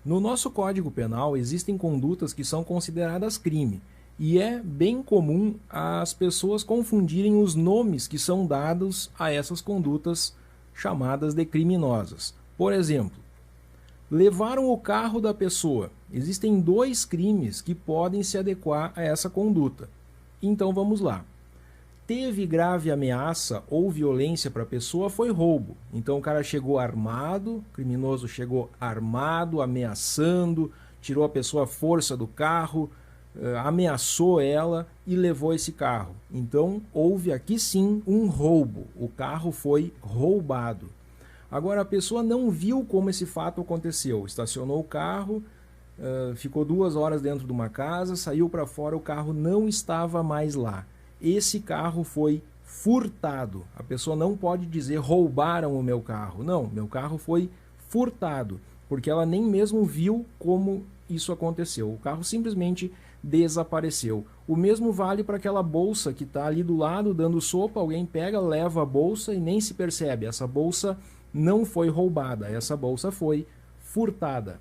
No nosso Código Penal existem condutas que são consideradas crime, e é bem comum as pessoas confundirem os nomes que são dados a essas condutas chamadas de criminosas. Por exemplo, levaram o carro da pessoa. Existem dois crimes que podem se adequar a essa conduta. Então vamos lá. Teve grave ameaça ou violência para a pessoa, foi roubo. Então o cara chegou armado, o criminoso chegou armado, ameaçando, tirou a pessoa à força do carro, ameaçou ela e levou esse carro. Então houve aqui sim um roubo, o carro foi roubado. Agora a pessoa não viu como esse fato aconteceu, estacionou o carro, ficou 2 horas dentro de uma casa, saiu para fora, o carro não estava mais lá. Esse carro foi furtado. A pessoa não pode dizer roubaram o meu carro. Não, meu carro foi furtado, porque ela nem mesmo viu como isso aconteceu. O carro simplesmente desapareceu. O mesmo vale para aquela bolsa que está ali do lado dando sopa, alguém pega, leva a bolsa e nem se percebe. Essa bolsa não foi roubada, essa bolsa foi furtada.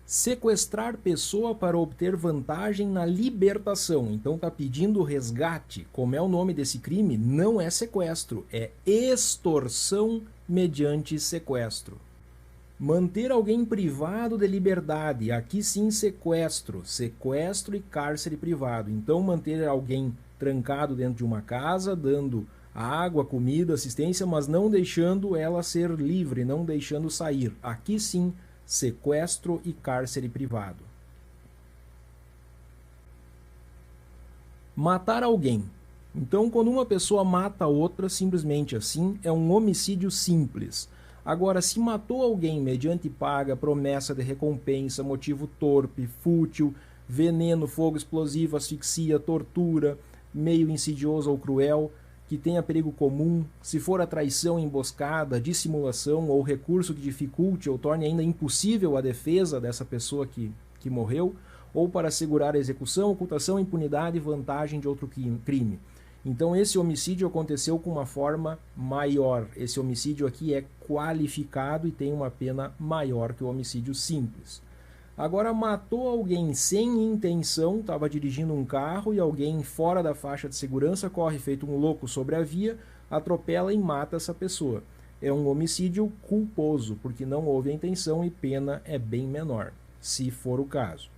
Sequestrar pessoa para obter vantagem na libertação. Então está pedindo resgate. Como é o nome desse crime? Não é sequestro, é extorsão mediante sequestro. Manter alguém privado de liberdade. Aqui sim sequestro. Sequestro e cárcere privado. Então manter alguém trancado dentro de uma casa, dando água, comida, assistência, mas não deixando ela ser livre, não deixando sair. Aqui sim sequestro e cárcere privado. Matar alguém. Então, quando uma pessoa mata outra, simplesmente assim, é um homicídio simples. Agora, se matou alguém mediante paga, promessa de recompensa, motivo torpe, fútil, veneno, fogo explosivo, asfixia, tortura, meio insidioso ou cruel, que tenha perigo comum, se for a traição, emboscada, dissimulação ou recurso que dificulte ou torne ainda impossível a defesa dessa pessoa que morreu, ou para assegurar a execução, ocultação, impunidade e vantagem de outro crime. Então esse homicídio aconteceu com uma forma maior. Esse homicídio aqui é qualificado e tem uma pena maior que o homicídio simples. Agora, matou alguém sem intenção, estava dirigindo um carro e alguém fora da faixa de segurança corre feito um louco sobre a via, atropela e mata essa pessoa. É um homicídio culposo, porque não houve a intenção e pena é bem menor, se for o caso.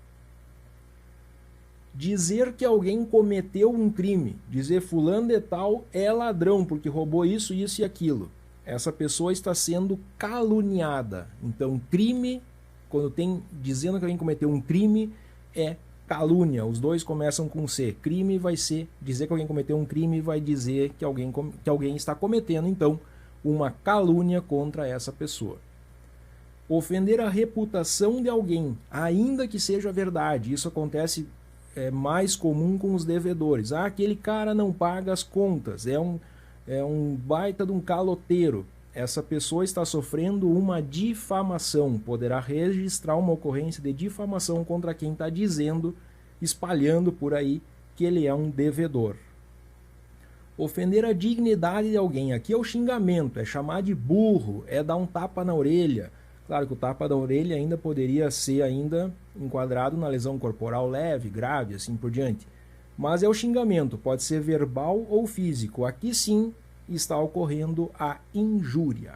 Dizer que alguém cometeu um crime, dizer fulano de tal é ladrão porque roubou isso, isso e aquilo. Essa pessoa está sendo caluniada. Então, crime, quando tem dizendo que alguém cometeu um crime, é calúnia. Os dois começam com C. Crime vai ser dizer que alguém cometeu um crime, vai dizer que alguém está cometendo, então, uma calúnia contra essa pessoa. Ofender a reputação de alguém, ainda que seja verdade. Isso acontece mais comum com os devedores. Aquele cara não paga as contas, é um baita de um caloteiro. Essa pessoa está sofrendo uma difamação, poderá registrar uma ocorrência de difamação contra quem está dizendo, espalhando por aí que ele é um devedor. Ofender a dignidade de alguém, aqui é o xingamento, é chamar de burro, é dar um tapa na orelha. Claro que o tapa na orelha ainda poderia ser ainda enquadrado na lesão corporal leve, grave, assim por diante. Mas é o xingamento, pode ser verbal ou físico. Aqui sim está ocorrendo a injúria.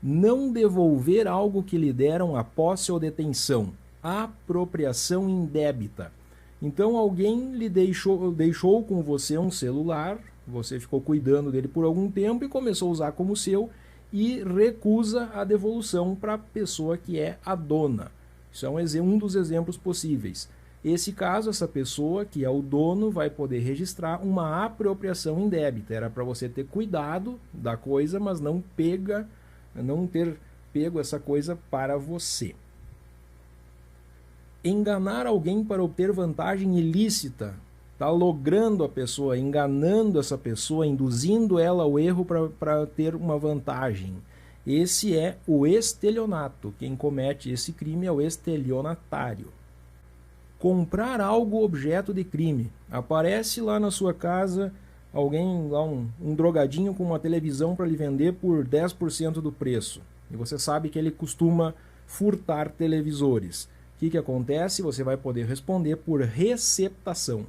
Não devolver algo que lhe deram a posse ou detenção. Apropriação indébita. Então alguém lhe deixou com você um celular, você ficou cuidando dele por algum tempo e começou a usar como seu e recusa a devolução para a pessoa que é a dona. Isso é um dos exemplos possíveis. Esse caso, essa pessoa que é o dono vai poder registrar uma apropriação indébita. Era para você ter cuidado da coisa, mas não ter pego essa coisa para você. Enganar alguém para obter vantagem ilícita. Está logrando a pessoa, enganando essa pessoa, induzindo ela ao erro para ter uma vantagem. Esse é o estelionato. Quem comete esse crime é o estelionatário. Comprar algo objeto de crime. Aparece lá na sua casa alguém, lá um drogadinho com uma televisão para lhe vender por 10% do preço. E você sabe que ele costuma furtar televisores. O que acontece? Você vai poder responder por receptação.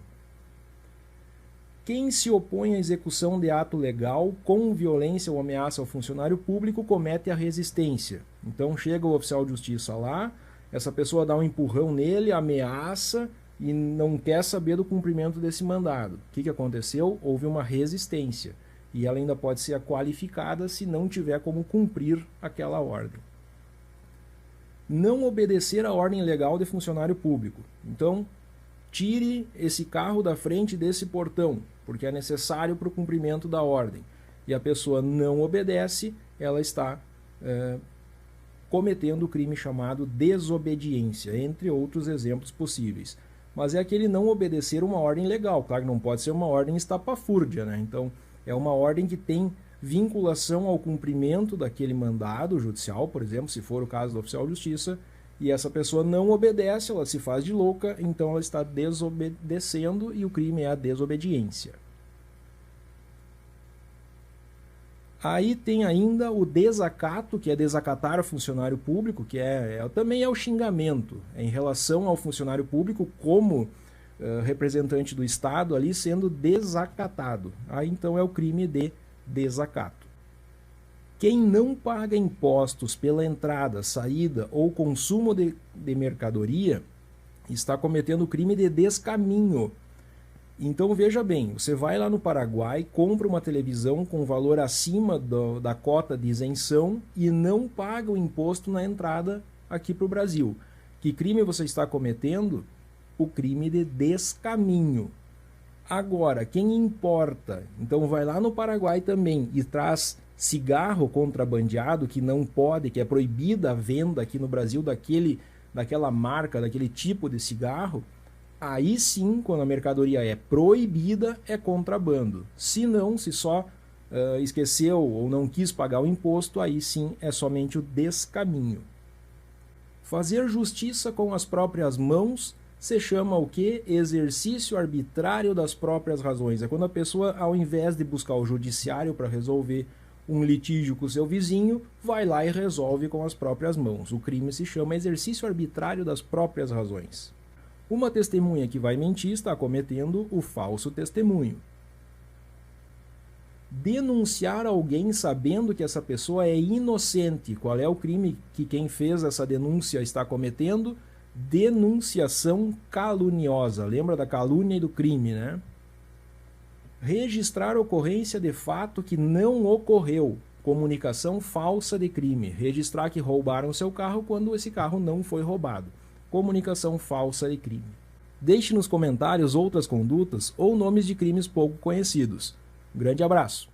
Quem se opõe à execução de ato legal com violência ou ameaça ao funcionário público comete a resistência. Então chega o oficial de justiça lá, essa pessoa dá um empurrão nele, ameaça e não quer saber do cumprimento desse mandado. O que aconteceu? Houve uma resistência. E ela ainda pode ser qualificada se não tiver como cumprir aquela ordem. Não obedecer a ordem legal de funcionário público. Então, tire esse carro da frente desse portão, porque é necessário para o cumprimento da ordem. E a pessoa não obedece, ela está cometendo o crime chamado desobediência, entre outros exemplos possíveis. Mas é aquele não obedecer uma ordem legal, claro que não pode ser uma ordem estapafúrdia, né? Então, é uma ordem que tem vinculação ao cumprimento daquele mandado judicial, por exemplo, se for o caso do oficial de justiça, e essa pessoa não obedece, ela se faz de louca, então ela está desobedecendo e o crime é a desobediência. Aí tem ainda o desacato, que é desacatar o funcionário público, que também é o xingamento, em relação ao funcionário público como representante do Estado ali sendo desacatado. Aí então é o crime de desacato. Quem não paga impostos pela entrada, saída ou consumo de mercadoria está cometendo o crime de descaminho. Então veja bem, você vai lá no Paraguai, compra uma televisão com valor acima da cota de isenção e não paga o imposto na entrada aqui para o Brasil. Que crime você está cometendo? O crime de descaminho. Agora, quem importa, então vai lá no Paraguai também e traz cigarro contrabandeado que não pode, que é proibida a venda aqui no Brasil daquela marca, daquele tipo de cigarro, aí sim, quando a mercadoria é proibida, é contrabando. Se não, se só esqueceu ou não quis pagar o imposto, aí sim é somente o descaminho. Fazer justiça com as próprias mãos se chama o quê? Exercício arbitrário das próprias razões. É quando a pessoa, ao invés de buscar o judiciário para resolver um litígio com o seu vizinho, vai lá e resolve com as próprias mãos. O crime se chama exercício arbitrário das próprias razões. Uma testemunha que vai mentir está cometendo o falso testemunho. Denunciar alguém sabendo que essa pessoa é inocente. Qual é o crime que quem fez essa denúncia está cometendo? Denunciação caluniosa. Lembra da calúnia e do crime, né? Registrar ocorrência de fato que não ocorreu. Comunicação falsa de crime. Registrar que roubaram seu carro quando esse carro não foi roubado. Comunicação falsa de crime. Deixe nos comentários outras condutas ou nomes de crimes pouco conhecidos. Um grande abraço.